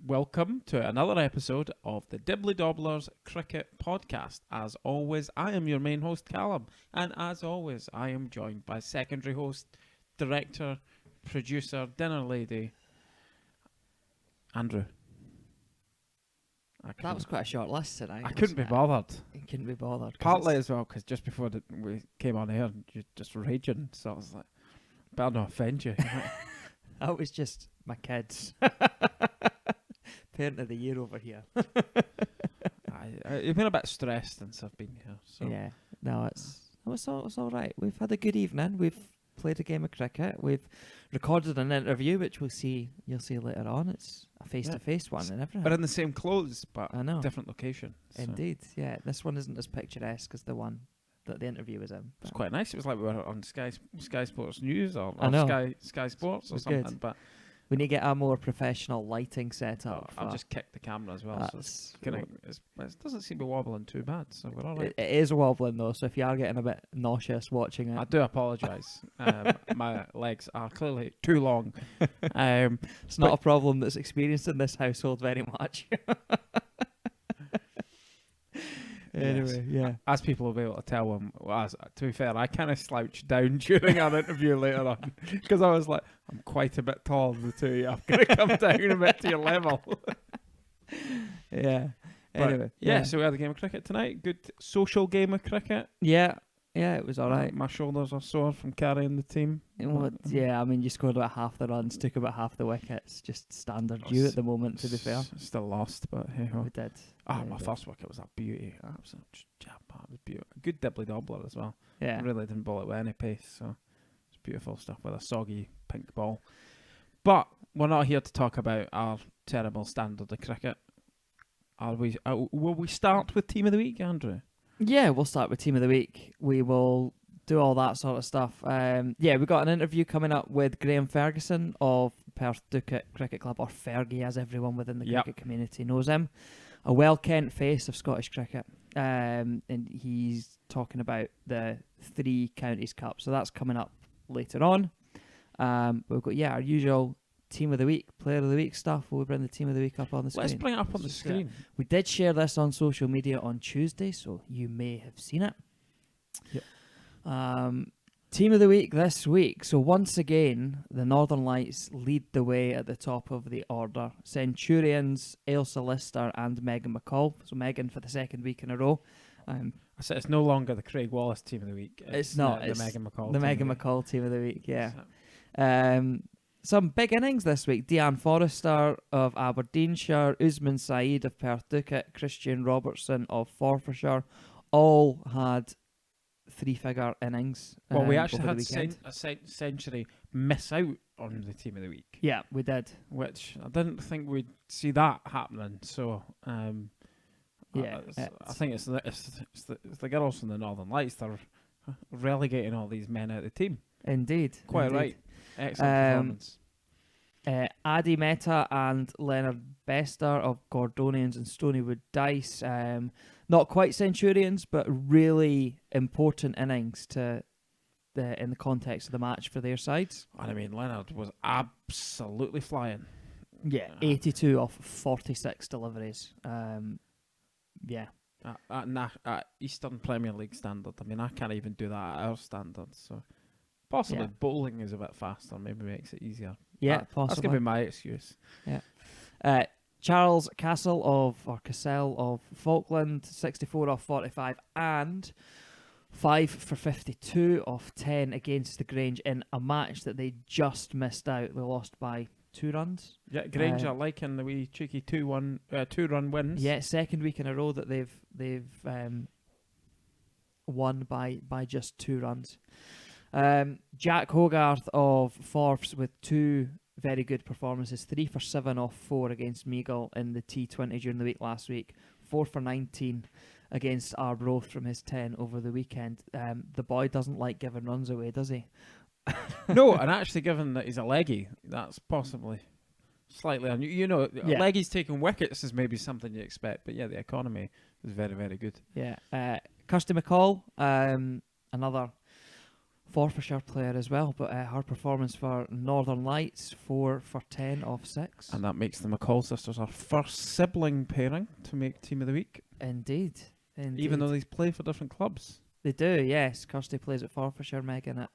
welcome to another episode of the Dibbly Dobblers Cricket Podcast. As always, I am your main host, Callum, and as always, I am joined by secondary host, director, producer, dinner lady, Andrew. That was quite a short list tonight. I couldn't be bothered. You couldn't be bothered. Partly as well, because just before we came on air, you just raging, so I was like, better not offend you. That was just my kids. Parent of the year over here. You've been a bit stressed since I've been here. So. Yeah, no, it's all right. We've had a good evening. We've played a game of cricket. We've recorded an interview, which you'll see later on. It's a face-to-face one and everything. But in the same clothes, but I know. different location. So. Indeed, yeah. This one isn't as picturesque as the one that the interview was in. It was quite nice. It was like we were on Sky Sports News or Sky Sports or something. Good. But we need to get a more professional lighting setup. I've just kicked the camera as well. So it doesn't seem to be wobbling too bad, so we're all right. It is wobbling though, so if you are getting a bit nauseous watching it, I do apologise. My legs are clearly too long. It's not a problem that's experienced in this household very much. Anyway, yeah. As people will be able to tell, to be fair, I kind of slouched down during our interview later on because I was like, I'm quite a bit taller than the two of you. I'm going to come down a bit to your level. Yeah. But anyway. So we had a game of cricket tonight. Good social game of cricket. Yeah, it was all right. My shoulders are sore from carrying the team. Yeah, I mean, you scored about half the runs, took about half the wickets. Just standard due at the moment, to be fair. Still lost, but hey ho. We did. My first wicket was a beauty. Absolute jab. It was beautiful. Good dibbly dobbler as well. Yeah. Really didn't bowl it with any pace, so it's beautiful stuff with a soggy pink ball. But we're not here to talk about our terrible standard of cricket. Will we start with Team of the Week, Andrew? Yeah, we'll start with Team of the Week. We will do all that sort of stuff. We've got an interview coming up with Graham Ferguson of Perth Doo'cot Cricket Club, or Fergie as everyone within the cricket community knows him. A well-kent face of Scottish cricket. And he's talking about the 3 Counties Cup. So that's coming up later on. We've got, our usual Team of the Week, Player of the Week stuff. We'll bring the Team of the Week up on the screen. Let's bring it up on the screen. We did share this on social media on Tuesday, so you may have seen it. Yep. Team of the Week this week. So once again, the Northern Lights lead the way at the top of the order. Centurions, Ailsa Lister and Megan McCall. So Megan for the second week in a row. I said it's no longer the Craig Wallace Team of the Week. It's not. The Megan McCall. The Megan McCall Team of the Week, yeah. Some big innings this week. Deanne Forrester of Aberdeenshire, Usman Saeed of Perth Doo'cot, Christian Robertson of Forfarshire, all had 3-figure innings. Well, we actually had a century miss out on the Team of the Week. Yeah, we did. Which I didn't think we'd see that happening. So, I think it's the girls from the Northern Lights that are relegating all these men out of the team. Indeed. Quite right. Excellent performance. Adi Mehta and Leonard Bester of Gordonians and Stonywood Dice. Not quite Centurions, but really important innings in the context of the match for their sides. And I mean, Leonard was absolutely flying. Yeah, 82 off 46 deliveries. At Eastern Premier League standard. I mean, I can't even do that at our standards. So possibly bowling is a bit faster. Maybe makes it easier. Yeah, possibly. That's going to be my excuse. Yeah. Charles Cassell of Falkland, 64 off 45 and 5 for 52 off 10 against the Grange in a match that they just missed out. They lost by 2 runs. Yeah, Grange are liking the wee cheeky 2-run wins. Yeah, second week in a row that they've won by just 2 runs. Jack Hogarth of Forbes with 2 very good performances. 3 for 7 off 4 against Meagle in the T20 during the week last week. 4 for 19 against Arbroath from his 10 over the weekend. The boy doesn't like giving runs away, does he? No, and actually given that he's a leggy, that's possibly slightly unusual. Leggies taking wickets is maybe something you expect, but the economy is very, very good. Yeah. Kirsty McCall, another Forfarshire player as well, but her performance for Northern Lights, 4 for 10 off 6. And that makes the McCall sisters our first sibling pairing to make Team of the Week. Indeed. Even though they play for different clubs. They do, yes. Kirsty plays at Forfarshire, Megan at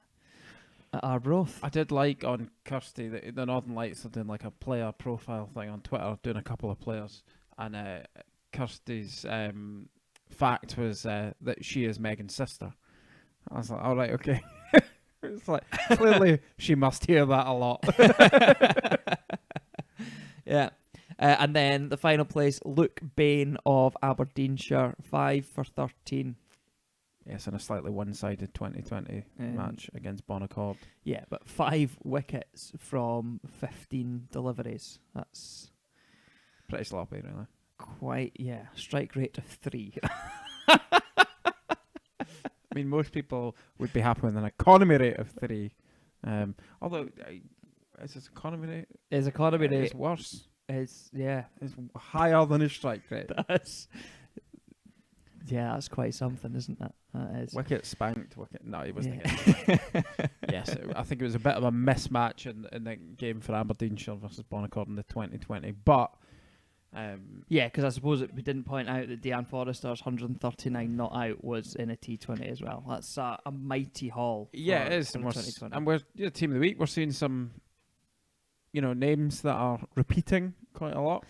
Arbroath. I did like on Kirsty, the Northern Lights are doing like a player profile thing on Twitter, doing a couple of players. And Kirsty's fact was that she is Megan's sister. I was like, all right, okay. It's like, clearly she must hear that a lot. Yeah. And then the final place, Luke Bain of Aberdeenshire, 5 for 13. Yes, in a slightly one-sided 2020 match against Bonaccord. Yeah, but 5 wickets from 15 deliveries. That's pretty sloppy, really. Quite, yeah. Strike rate of 3. I mean, most people would be happy with an economy rate of 3. Although, is this economy rate? His economy rate is worse. It's higher than his strike rate. That's quite something, isn't it? That is. Wicket spanked. No, he wasn't hitting. Yes, I think it was a bit of a mismatch in the game for Aberdeenshire versus Bonaccord in the 2020. But because I suppose we didn't point out that Deanne Forrester's 139 not out was in a T20 as well. That's a mighty haul. Yeah, it is. And we're Team of the Week. We're seeing some, names that are repeating quite a lot.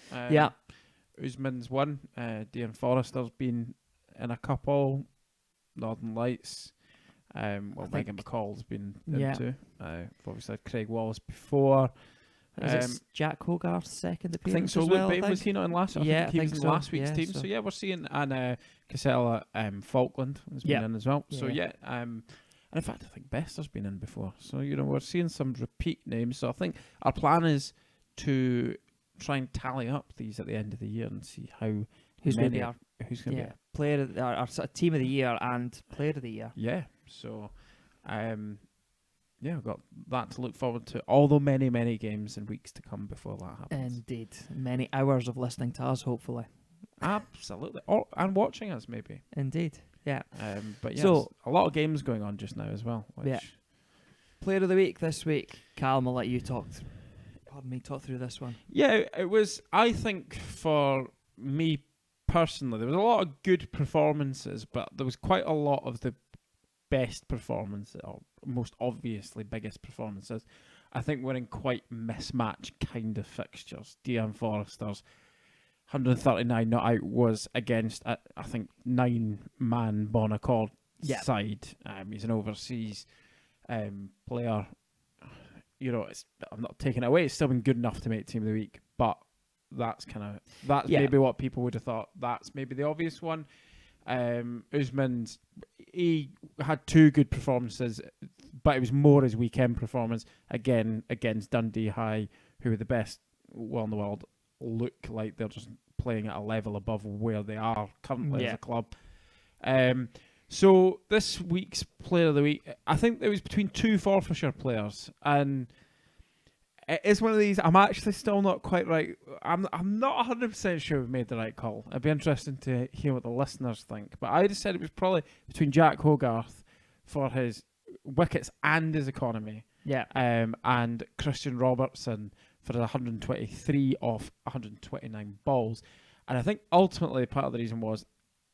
Usman's one. Deanne Forrester's been in a couple. Northern Lights. Megan McCall's been in two. Obviously had Craig Wallace before. Is it Jack Hogarth's second appearance? I think so. Luke Bain, was he not in last? I think he was in last week's team. So we're seeing, and Casella Falkland has been in as well. So and in fact, I think Bester's been in before. So we're seeing some repeat names. So I think our plan is to try and tally up these at the end of the year and see who's going to be player of our sort of team of the year and player of the year. Yeah. So. We've got that to look forward to, although many, many games and weeks to come before that happens. Indeed. Many hours of listening to us, hopefully. Absolutely. And watching us, maybe. Indeed, yeah. But yeah, so, a lot of games going on just now as well. Player of the week this week. Callum, I'll let you talk through this one. Yeah, it was, I think, for me personally, there was a lot of good performances, but there was quite a lot of the best performances, or most obviously biggest performances, I think were in quite mismatched kind of fixtures. Deanne Forrester's 139 not out was against, I think, 9-man Bonaccord side. He's an overseas player. I'm not taking it away. It's still been good enough to make Team of the Week, but that's maybe what people would have thought. That's maybe the obvious one. Usman's, he had 2 good performances, but it was more his weekend performance again against Dundee High, who are the best in the world, look like they're just playing at a level above where they are currently as a club. So this week's Player of the Week, I think it was between 2 Forfarshire players, and it's one of these. I'm actually still not quite right. I'm not 100% sure we've made the right call. It'd be interesting to hear what the listeners think. But I just said it was probably between Jack Hogarth for his wickets and his economy. Yeah. And Christian Robertson for 123 off 129 balls. And I think ultimately part of the reason was,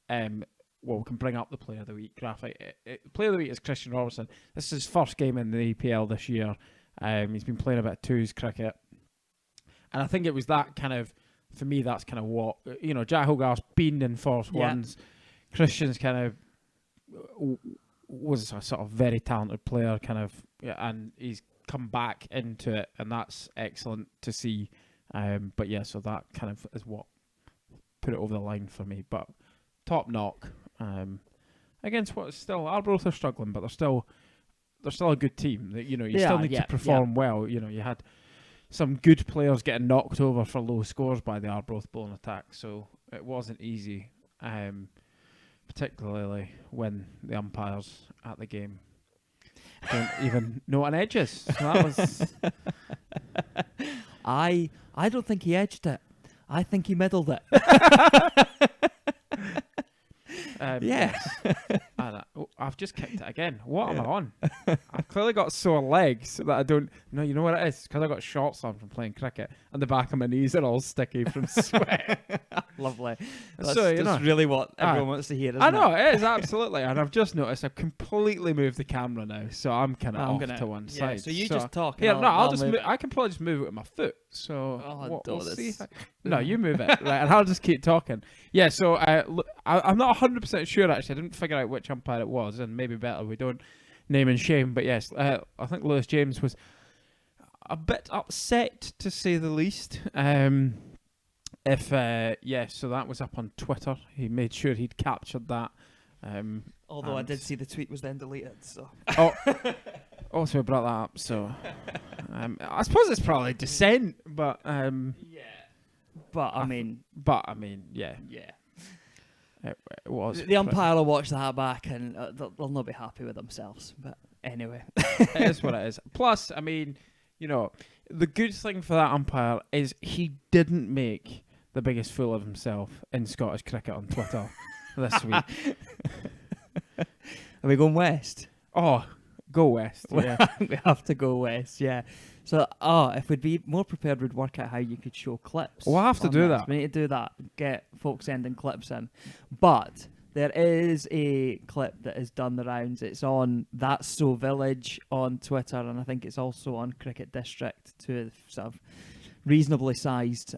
we can bring up the Player of the Week graphic. Player of the Week is Christian Robertson. This is his first game in the EPL this year. He's been playing a bit of twos cricket. And I think it was that kind of, for me, that's kind of what, Jack Hogarth's been in Force Ones. Christian's kind of was a sort of very talented player, and he's come back into it, and that's excellent to see. So that kind of is what put it over the line for me. But top knock against what is still, Arbroath are struggling, but they're still a good team. You still need to perform well. You had some good players getting knocked over for low scores by the Arbroath bowling attack, so it wasn't easy, particularly when the umpires at the game don't even know an edges. So that was. I don't think he edged it. I think he middled it. Yes. I've just kicked it again. What am I on? I've clearly got sore legs that I don't. No, you know what it is? Because I got shorts on from playing cricket, and the back of my knees are all sticky from sweat. Lovely. That's, So, you that's know. really what everyone wants to hear, isn't I know it? it is absolutely, and I've just noticed I've completely moved the camera now, so I'm kind of off to one side. So you just talk. Yeah, and no, I'll just just. I can probably just move it with my foot. So we'll see. No, you move it, right? And I'll just keep talking. Yeah. So I'm not 100% sure actually. I didn't figure out which umpire it was, and maybe better we don't name and shame. But yes, I think Lewis James was a bit upset to say the least. So that was up on Twitter. He made sure he'd captured that. Although I did see the tweet was then deleted. So. Also brought that up, so I suppose it's probably dissent, but I mean, yeah, it was. The umpire will watch that back, and they'll not be happy with themselves. But anyway, it is what it is. Plus, I mean, you know, the good thing for that umpire is he didn't make the biggest fool of himself in Scottish cricket on Twitter this week. Are we going west? Oh. Go west, yeah. We have to go west, yeah. So, if we'd be more prepared, we'd work out how you could show clips. We'll have to do that. We need to do that. Get folks sending clips in. But there is a clip that has done the rounds. It's on That's So Village on Twitter, and I think it's also on Cricket District, two sort of reasonably sized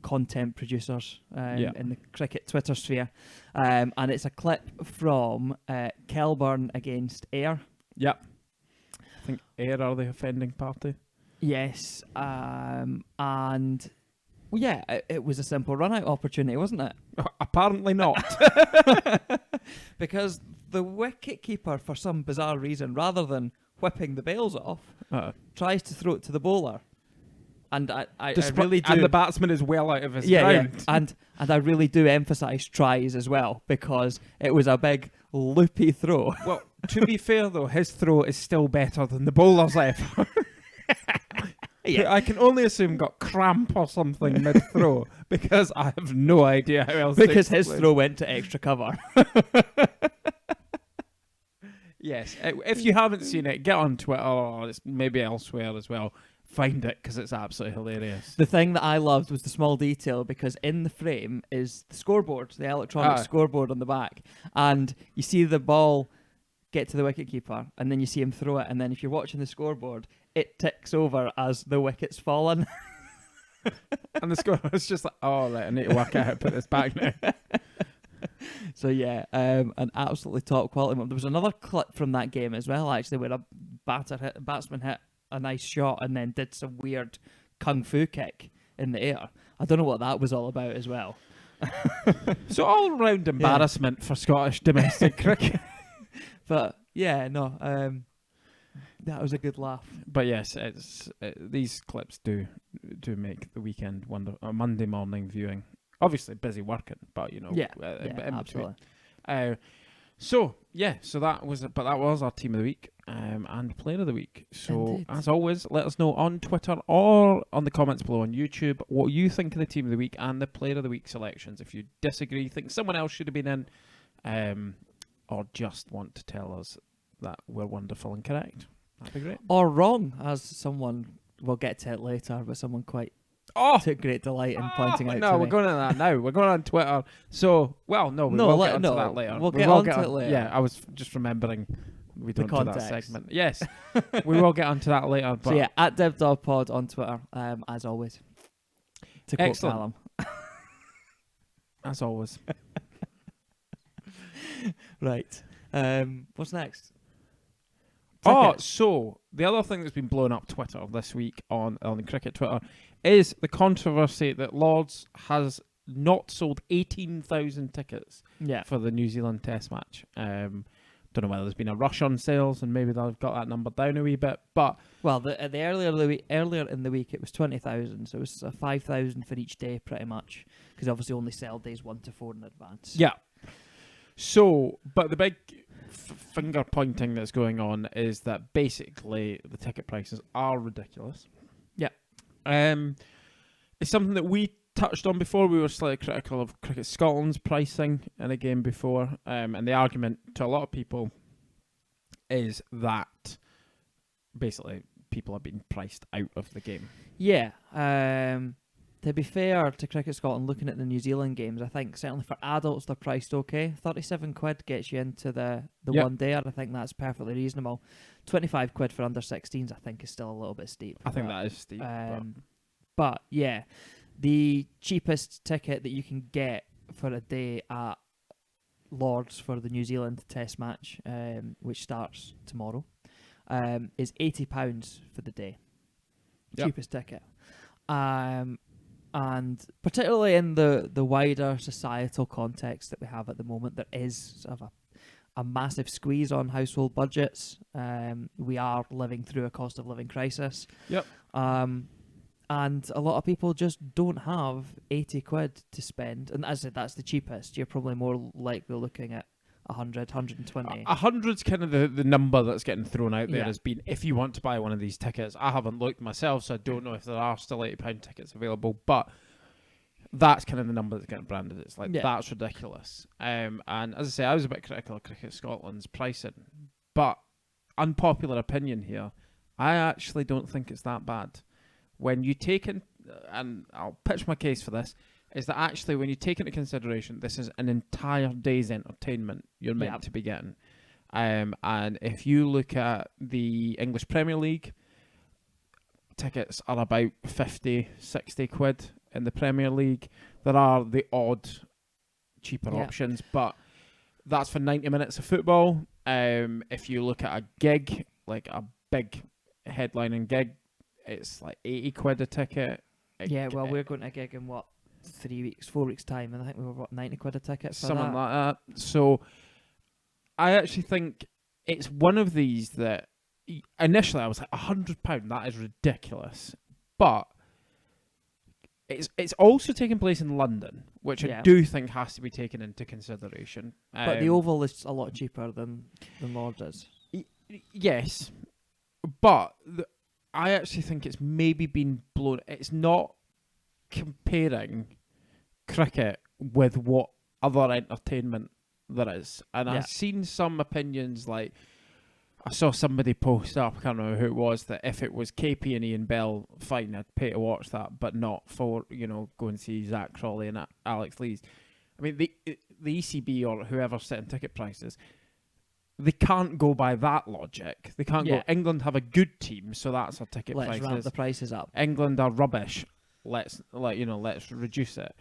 content producers in the cricket Twitter sphere. And it's a clip from Kelburn against Ayr. Yep. I think Ayr are the offending party. Yes. It was a simple run-out opportunity, wasn't it? Apparently not. Because the wicket-keeper, for some bizarre reason, rather than whipping the bails off, tries to throw it to the bowler. And I really do. And the batsman is well out of his ground. Yeah. And I really do emphasise tries as well, because it was a big loopy throw. Well, to be fair though, his throw is still better than the bowler's effort. Yeah. I can only assume got cramp or something mid-throw, because I have no idea how else. Because his throw went to extra cover. Yes. If you haven't seen it, get on Twitter, or it's maybe elsewhere as well. Find it, because it's absolutely hilarious. The thing that I loved was the small detail, because in the frame is the scoreboard, the electronic scoreboard on the back, and you see the ball get to the wicketkeeper, and then you see him throw it, and then if you're watching the scoreboard, it ticks over as the wicket's fallen. And the scoreboard is just like, oh, right, I need to work out how to put this back now. So yeah, an absolutely top quality one. There was another clip from that game as well, actually, where a batsman hit a nice shot and then did some weird kung fu kick in the air. I don't know what that was all about as well. So all round embarrassment for Scottish domestic cricket. But yeah, no, that was a good laugh. But yes, these clips do make the weekend Monday morning viewing. Obviously busy working, but you know, absolutely. So that was our team of the week and player of the week. So Indeed. As always, let us know on Twitter or on the comments below on YouTube what you think of the team of the week and the player of the week selections. If you disagree, think someone else should have been in, or just want to tell us that we're wonderful and correct, that'd be great. Or wrong, as someone, we'll get to it later, but someone took great delight in pointing out. No, we're going on that now. We're going on Twitter. So, will get onto that later. We'll get onto it later. Yeah, I was just remembering we don't do that context. segment. Yes, we will get onto that later. But so yeah, at DevDogPod on Twitter, as always. To quote Excellent. Callum. As always. Right. What's next? So the other thing that's been blowing up Twitter this week on the cricket Twitter is the controversy that Lords has not sold 18,000 tickets for the New Zealand Test match. Don't know whether there's been a rush on sales and maybe they've got that number down a wee bit, but the earlier in the week it was 20,000, so it was 5,000 for each day pretty much, because obviously only sell days 1 to 4 in advance. Yeah. So, but the big finger pointing that's going on is that basically the ticket prices are ridiculous. Yeah. It's something that we touched on before. We were slightly critical of Cricket Scotland's pricing in a game before, and the argument to a lot of people is that basically people are being priced out of the game. Yeah. To be fair to Cricket Scotland, looking at the New Zealand games, I think certainly for adults they're priced okay. 37 quid gets you into the Yep. one day. I think that's perfectly reasonable. 25 quid for under 16s I think is still a little bit steep. I think that is steep. But yeah, the cheapest ticket that you can get for a day at Lords for the New Zealand Test match, which starts tomorrow, is £80 for the day. Yep. Cheapest ticket. And particularly in the wider societal context that we have at the moment, there is sort of a massive squeeze on household budgets. We are living through a cost of living crisis. Yep. And a lot of people just don't have 80 quid to spend. And as I said, that's the cheapest. You're probably more likely looking at 100, 120. 100's kind of the number that's getting thrown out there Yeah. as being, if you want to buy one of these tickets. I haven't looked myself, so I don't know if there are still £80 tickets available, but that's kind of the number that's getting branded. It's like, that's ridiculous. And as I say, I was a bit critical of Cricket Scotland's pricing, but unpopular opinion here, I actually don't think it's that bad. When you take in, and I'll pitch my case for this, is that actually when you take into consideration this is an entire day's entertainment you're meant to be getting. And if you look at the English Premier League, tickets are about 50, 60 quid in the Premier League. There are the odd cheaper options, but that's for 90 minutes of football. If you look at a gig, like a big headlining gig, it's like 80 quid a ticket. We're going to a gig in 4 weeks time, and I think we were 90 quid a ticket for something like that. So I actually think it's one of these that initially I was like, £100, that is ridiculous, but it's also taking place in London, which I do think has to be taken into consideration. But the Oval is a lot cheaper than Lords is. Yes, but I actually think it's maybe been blown. It's not comparing cricket with what other entertainment there is. And I've seen some opinions, like I saw somebody post up, I can't remember who it was, that if it was KP and Ian Bell, fine, I'd pay to watch that, but not for, go and see Zach Crawley and Alex Lees. I mean, the ECB or whoever's setting ticket prices, they can't go by that logic. They can't go, England have a good team, so that's our ticket prices. Let's ramp the prices up. England are rubbish. Let's reduce it.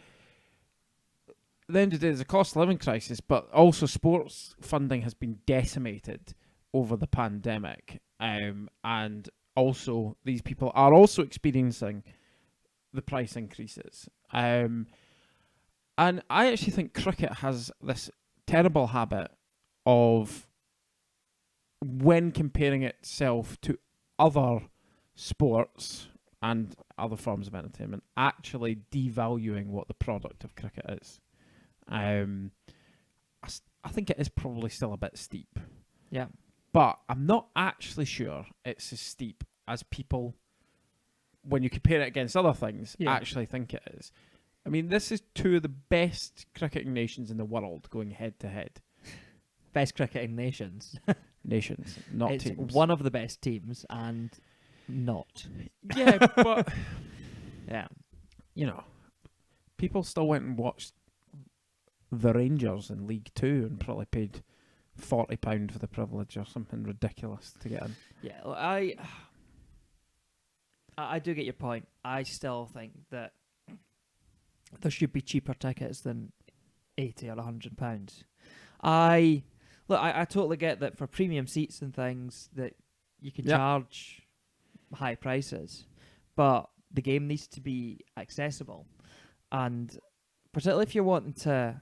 At the end of the day, there's a cost of living crisis, but also sports funding has been decimated over the pandemic. And also, these people are also experiencing the price increases. And I actually think cricket has this terrible habit of, when comparing itself to other sports and other forms of entertainment, actually devaluing what the product of cricket is. I think it is probably still a bit steep. Yeah. But I'm not actually sure it's as steep as people, when you compare it against other things, actually think it is. I mean, this is two of the best cricketing nations in the world going head to head. Best cricketing nations. Nations, not it's teams. One of the best teams and not. Yeah, but people still went and watched the Rangers in League Two and probably paid £40 for the privilege or something ridiculous to get in. Yeah, I do get your point. I still think that there should be cheaper tickets than £80 or £100. I totally get that for premium seats and things that you can charge high prices, but the game needs to be accessible, and particularly if you're wanting to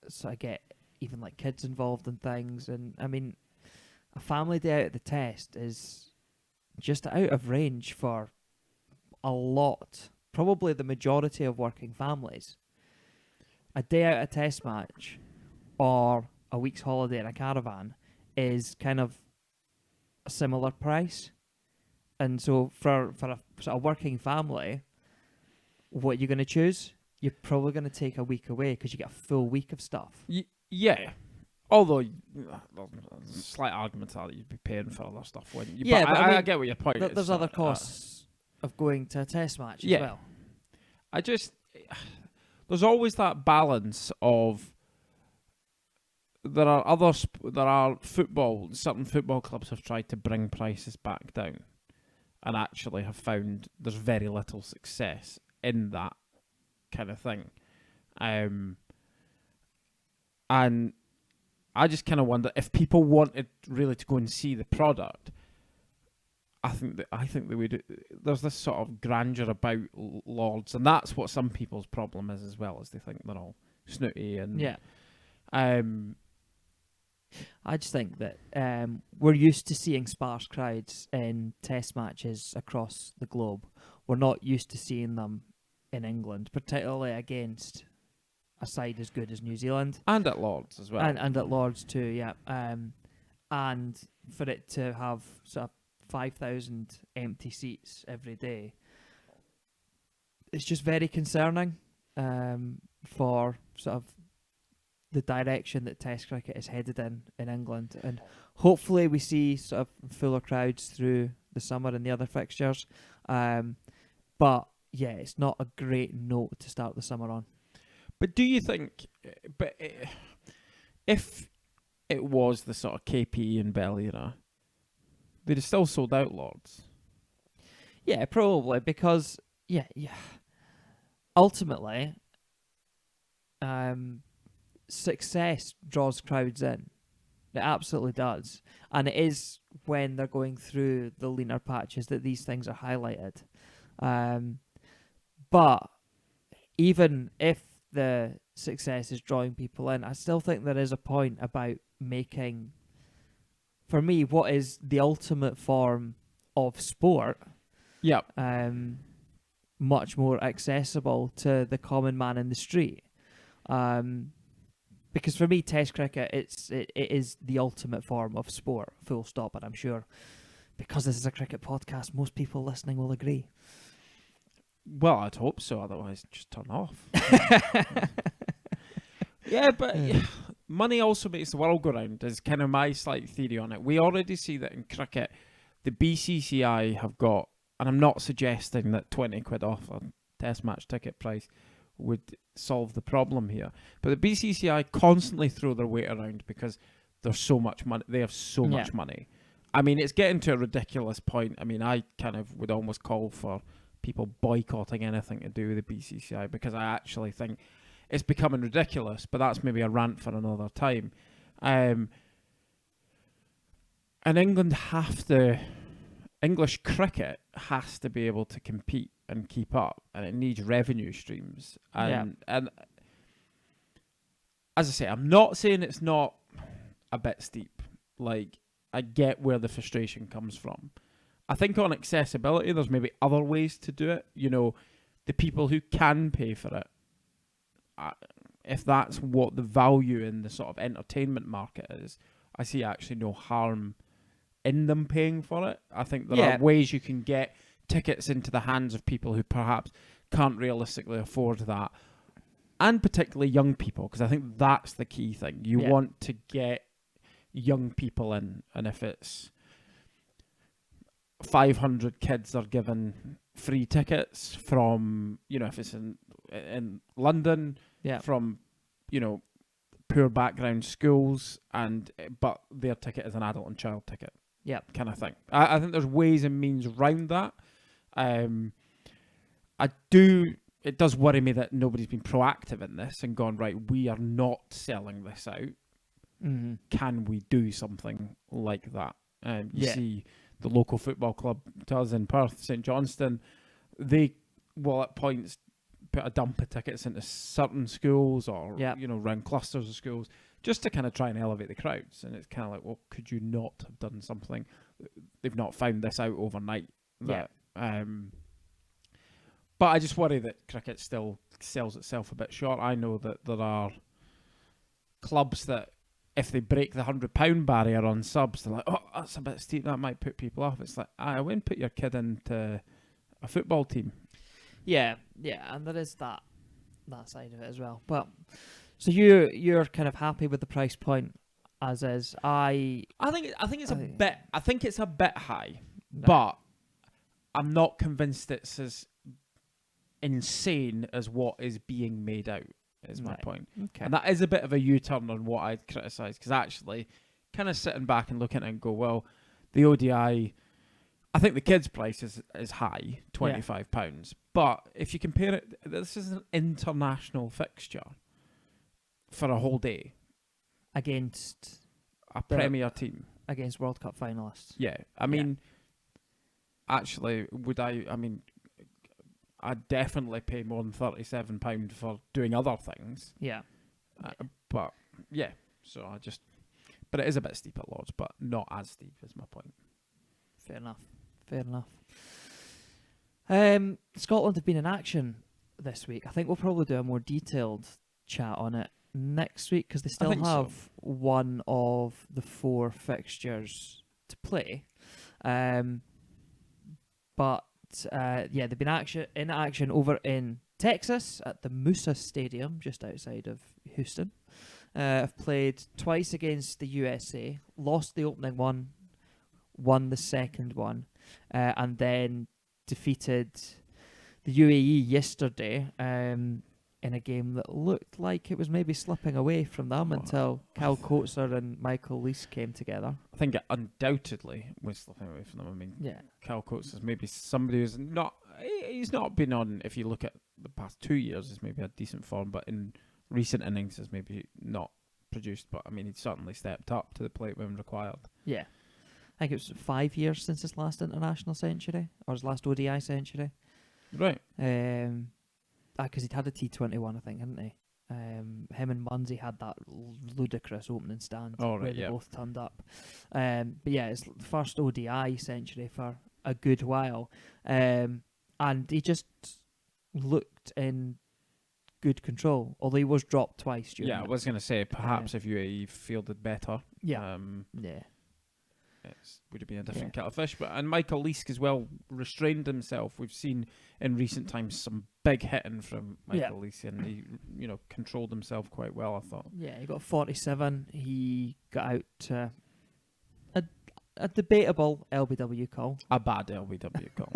sort of get even like kids involved in things. And I mean, a family day out at the Test is just out of range for a lot, probably the majority of working families. A day out at a Test match or a week's holiday in a caravan is kind of a similar price. And so for a sort of working family, what you're going to choose, you're probably going to take a week away because you get a full week of stuff. Yeah. Although, slight arguments are that you'd be paying for other stuff, wouldn't you? Yeah, but I mean, I get what your point is. There's other costs of going to a test match as well. There's always that balance of there are certain football clubs have tried to bring prices back down and actually have found there's very little success in that kind of thing. And I just kind of wonder if people wanted really to go and see the product. I think they would. There's this sort of grandeur about Lords, and that's what some people's problem is as well, as they think they're all snooty and yeah. I just think that we're used to seeing sparse crowds in test matches across the globe. We're not used to seeing them in England, particularly against a side as good as New Zealand. And at Lords as well. And at Lords too, yeah. And for it to have sort of 5,000 empty seats every day, it's just very concerning for sort of the direction that Test cricket is headed in England. And hopefully we see sort of fuller crowds through the summer and the other fixtures. But yeah, it's not a great note to start the summer on. But do you think, if it was the sort of KPE and Bell era, they'd have still sold out Lords? Yeah, probably, because yeah. Ultimately, success draws crowds in. It absolutely does, and it is when they're going through the leaner patches that these things are highlighted. But even if the success is drawing people in, I still think there is a point about making, for me, what is the ultimate form of sport, much more accessible to the common man in the street. Because for me, Test cricket, it is the ultimate form of sport, full stop. And I'm sure, because this is a cricket podcast, most people listening will agree. Well, I'd hope so. Otherwise, just turn off. Yeah, but money also makes the world go round, is kind of my slight theory on it. We already see that in cricket, the BCCI have got, and I'm not suggesting that 20 quid off a test match ticket price would solve the problem here, but the BCCI constantly throw their weight around because there's so much money. They have so much money. I mean, it's getting to a ridiculous point. I mean, I kind of would almost call for people boycotting anything to do with the BCCI, because I actually think it's becoming ridiculous, but that's maybe a rant for another time. And English cricket has to be able to compete and keep up, and it needs revenue streams. And as I say, I'm not saying it's not a bit steep. Like, I get where the frustration comes from. I think on accessibility, there's maybe other ways to do it. You know, the people who can pay for it, if that's what the value in the sort of entertainment market is, I see actually no harm in them paying for it. I think there are ways you can get tickets into the hands of people who perhaps can't realistically afford that, and particularly young people, because I think that's the key thing. You want to get young people in, and if it's 500 kids are given free tickets from, you know, if it's in London, from, you know, poor background schools, but their ticket is an adult and child ticket, kind of thing. I think there's ways and means around that. It does worry me that nobody's been proactive in this and gone, right, we are not selling this out. Mm-hmm. Can we do something like that? You see the local football club to us in Perth, St Johnstone, they will at points put a dump of tickets into certain schools or, you know, round clusters of schools, just to kind of try and elevate the crowds. And it's kind of like, well, could you not have done something? They've not found this out overnight. But I just worry that cricket still sells itself a bit short. I know that there are clubs that, if they break the £100 barrier on subs, they're like, oh, that's a bit steep, that might put people off. It's like, I wouldn't put your kid into a football team. Yeah, and there is that side of it as well. But so you're kind of happy with the price point. as is. I think it's a bit. I think it's a bit high, No. but I'm not convinced it's as insane as what is being made out. Is my point. Okay. And that is a bit of a U-turn on what I'd criticise, because actually, kind of sitting back and looking at it and go, well, the ODI, I think the kids' price is high, £25. But if you compare it, this is an international fixture for a whole day Against a Premier team. Against World Cup finalists. Yeah. I mean, actually, I'd definitely pay more than £37 for doing other things. Yeah. But, yeah. So but it is a bit steep at Lords, but not as steep is my point. Fair enough. Scotland have been in action this week. I think we'll probably do a more detailed chat on it next week, because they still have one of the 4 fixtures to play. But they've been in action over in Texas at the Musa Stadium, just outside of Houston. I've played twice against the USA, lost the opening one, won the second one, and then defeated the UAE yesterday in a game that looked like it was maybe slipping away from them until Cal Coates-er and Michael Lease came together. I think it undoubtedly was slipping away from them. I mean, Cal Coates is maybe somebody who's not... He's not been on, if you look at the past 2 years, he's maybe had decent form, but in recent innings has maybe not produced. But, I mean, he's certainly stepped up to the plate when required. Yeah. I think it was 5 years since his last international century, or his last ODI century. Right. Because he'd had a T21, I think, hadn't he? Him and Munsey had that ludicrous opening stand where they both turned up. But yeah, it's the first ODI century for a good while. And he just looked in good control, although he was dropped twice during I was going to say, perhaps if UAE fielded better. It would have been a different kettle of fish. And Michael Leask as well restrained himself. We've seen in recent times some big hitting from Michael Leask, and he controlled himself quite well, I thought. Yeah, he got 47. He got out a debatable LBW call. A bad LBW call.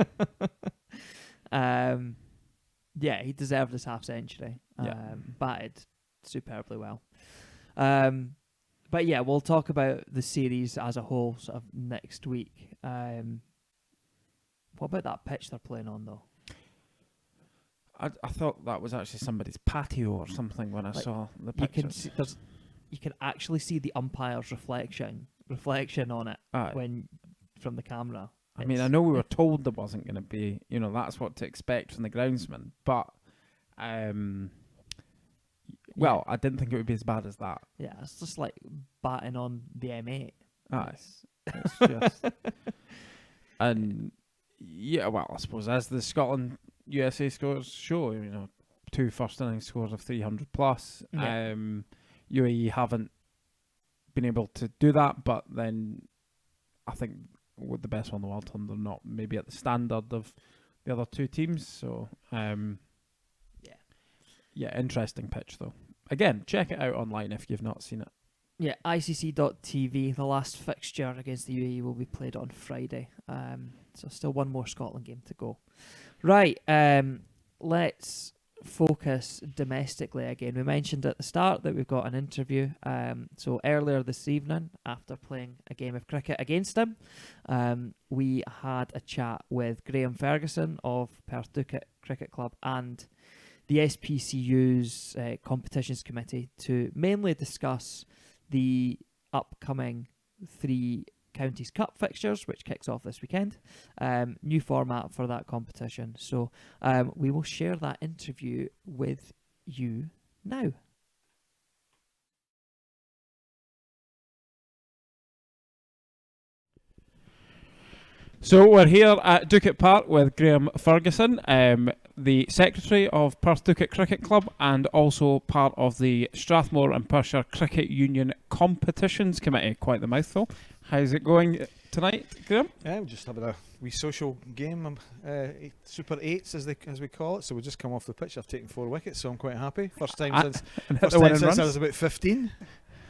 He deserved his half century. Batted superbly well. But yeah, we'll talk about the series as a whole sort of next week. What about that pitch they're playing on, though? I thought that was actually somebody's patio or something when I saw the pictures. You can actually see the umpire's reflection on it from the camera. I mean, I know we were told there wasn't going to be, that's what to expect from the groundsman, but I didn't think it would be as bad as that. Yeah, it's just like batting on the M8. It's just... And, I suppose as the Scotland-USA scores show, 2 first innings scores of 300 plus. Yeah. UAE haven't been able to do that, but then I think with the best one in the world, they're not maybe at the standard of the other 2 teams. So, interesting pitch though. Again, check it out online if you've not seen it. Yeah, ICC.tv. The last fixture against the UAE will be played on Friday. So still one more Scotland game to go. Right, let's focus domestically again. We mentioned at the start that we've got an interview. So earlier this evening, after playing a game of cricket against him, we had a chat with Graham Ferguson of Perth Doo'cot Cricket Club and the SPCU's competitions committee to mainly discuss the upcoming 3 Counties Cup fixtures, which kicks off this weekend. New format for that competition. So we will share that interview with you now. So we're here at Doo'cot Park with Graham Ferguson, the secretary of Perth Doo'cot Cricket Club and also part of the Strathmore and Perthshire Cricket Union Competitions Committee. Quite the mouthful. How's it going tonight, Graham? We're just having a wee social game, Super 8s as we call it. So we just come off the pitch. I've taken 4 wickets, so I'm quite happy. First time since I was about 15.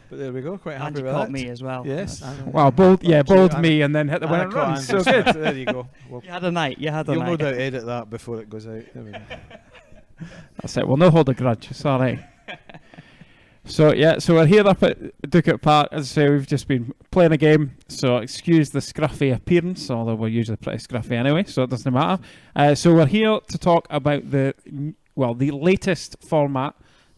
But there we go. Quite happy And you with caught that. me as well. Yes. That's- Well, both and- me and then hit the And I winning caught run. So Andrew good. Smith. There you go. Well, You had a night. You had a you'll night. no doubt edit that before it goes out. There we go. That's it. We'll no hold a grudge. It's all right. So we're here up at Doo'cot Park. As I say, we've just been playing a game, so excuse the scruffy appearance, although we're usually pretty scruffy anyway, so it doesn't matter. So we're here to talk about the latest format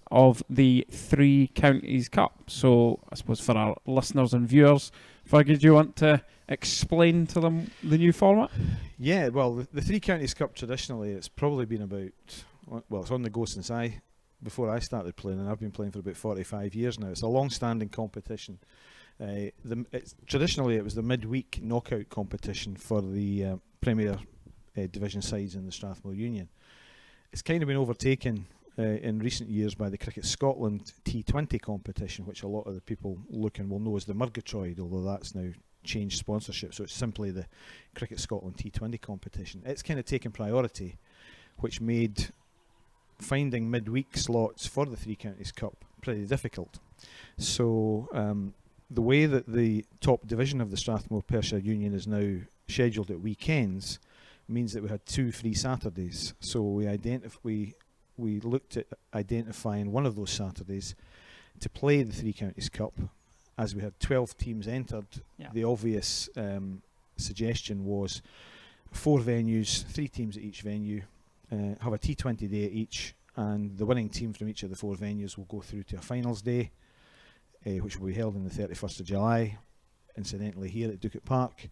of the Three Counties Cup. So I suppose for our listeners and viewers, Fergie, do you want to explain to them the new format? Yeah, well, the Three Counties Cup traditionally, it's probably been about, well, it's on the go since before I started playing, and I've been playing for about 45 years now. It's a long-standing competition. Traditionally, it was the midweek knockout competition for the Premier Division sides in the Strathmore Union. It's kind of been overtaken in recent years by the Cricket Scotland T20 competition, which a lot of the people looking will know as the Murgatroyd, although that's now changed sponsorship, so it's simply the Cricket Scotland T20 competition. It's kind of taken priority, which made finding midweek slots for the Three Counties Cup pretty difficult. So the way that the top division of the Strathmore Perthshire Union is now scheduled at weekends means that we had 2 free Saturdays. So we looked at identifying one of those Saturdays to play the Three Counties Cup. As we had 12 teams entered, the obvious suggestion was 4 venues, 3 teams at each venue, have a T20 day at each, and the winning team from each of the 4 venues will go through to a finals day, which will be held on the 31st of July, incidentally here at Doo'cot Park.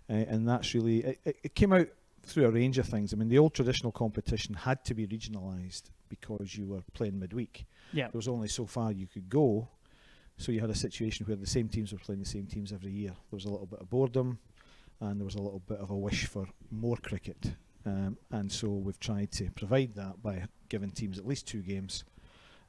And that's really, it came out through a range of things. I mean, the old traditional competition had to be regionalised because you were playing midweek. Yeah. There was only so far you could go, so you had a situation where the same teams were playing the same teams every year. There was a little bit of boredom, and there was a little bit of a wish for more cricket. And so we've tried to provide that by giving teams at least 2 games,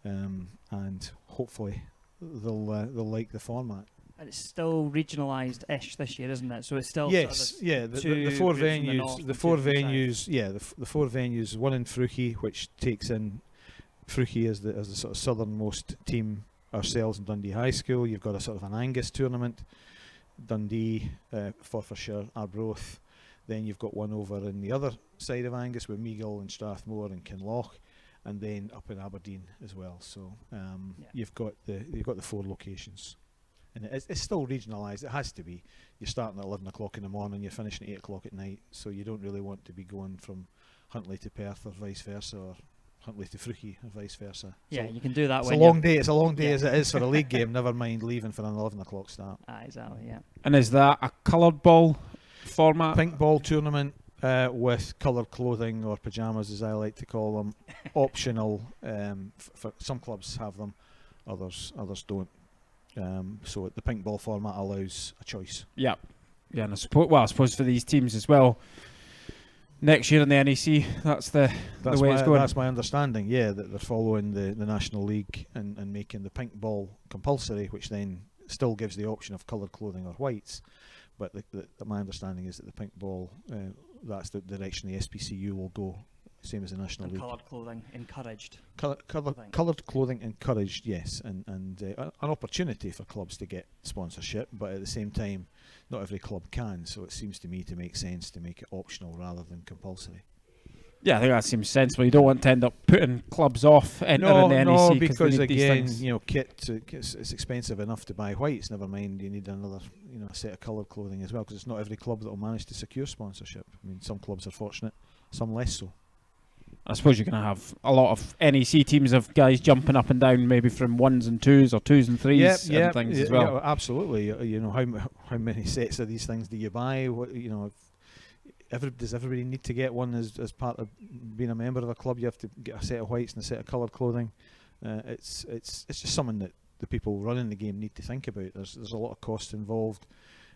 and hopefully they'll like the format. And it's still regionalised-ish this year, isn't it? So it's still Yes, sort of yeah. The 4 2 groups from the venues, north the and 4 2 from the venues, yeah. The 4 venues. One in Fruchie, which takes in Fruchie as the sort of southernmost team. Ourselves and Dundee High School. You've got a sort of an Angus tournament, Dundee, Forfarshire, Arbroath. Then you've got one over in the other side of Angus with Meagle and Strathmore and Kinloch, and then up in Aberdeen as well. So you've got the 4 locations, and it's still regionalised. It has to be. You're starting at 11 o'clock in the morning, you're finishing at 8 o'clock at night. So you don't really want to be going from Huntly to Perth or vice versa, or Huntly to Fruchie or vice versa. Yeah, so you can do that. it's when a long day. It's a long day Yeah. as it is for a league game. Never mind leaving for an 11 o'clock start. Exactly. Yeah. And is that a coloured ball format? Pink ball tournament with coloured clothing, or pyjamas as I like to call them, optional. For some clubs have them, others don't. So the pink ball format allows a choice. Yeah, and I suppose for these teams as well, next year in the NEC, that's the way it's going. That's my understanding. Yeah, that they're following the National League and making the pink ball compulsory, which then still gives the option of coloured clothing or whites. But my understanding is that the pink ball, that's the direction the SPCU will go, same as the National And League. coloured clothing encouraged. Coloured clothing encouraged, yes, and an opportunity for clubs to get sponsorship, but at the same time, not every club can, so it seems to me to make sense to make it optional rather than compulsory. Yeah, I think that seems sensible. You don't want to end up putting clubs off entering the NEC. No, because they need these again, things. kit it's expensive enough to buy whites. Never mind, you need another, a set of coloured clothing as well, because it's not every club that will manage to secure sponsorship. I mean, some clubs are fortunate, some less so. I suppose you're going to have a lot of NEC teams of guys jumping up and down, maybe from 1s and 2s or 2s and 3s and things as well. Yeah, absolutely. How many sets of these things do you buy? What does everybody need to get one as part of being a member of a club? You have to get a set of whites and a set of coloured clothing. It's just something that the people running the game need to think about. There's a lot of cost involved,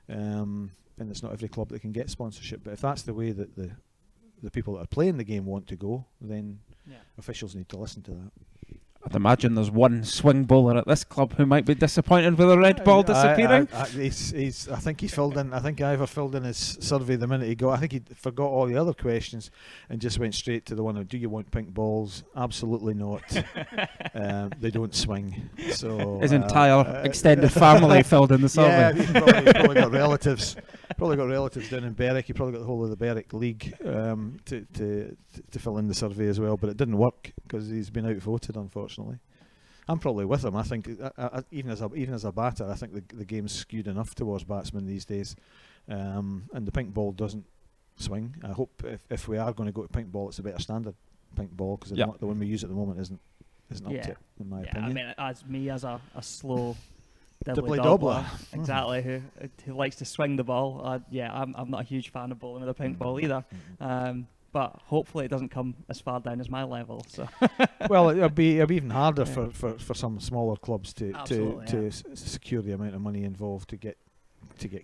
and it's not every club that can get sponsorship. But if that's the way that the people that are playing the game want to go, then officials need to listen to that. I'd imagine there's one swing bowler at this club who might be disappointed with a red ball disappearing. I think he filled in. I think Ivor filled in his survey the minute he got. I think he forgot all the other questions and just went straight to the one of, do you want pink balls? Absolutely not. They don't swing. So his entire extended family filled in the survey. Yeah, he probably got relatives. Probably got relatives down in Berwick. He probably got the whole of the Berwick League to fill in the survey as well, but it didn't work because he's been outvoted, unfortunately. I'm probably with him. I think even as a batter, I think the game's skewed enough towards batsmen these days, and the pink ball doesn't swing. I hope if we are going to go to pink ball, it's a better standard pink ball, because the one we use at the moment isn't up to it, in my opinion. I mean, as a slow Dibbly dobbler, exactly, who likes to swing the ball. I'm not a huge fan of bowling with a pink ball either. But hopefully it doesn't come as far down as my level. So well, it'll be even harder for some smaller clubs to secure the amount of money involved to get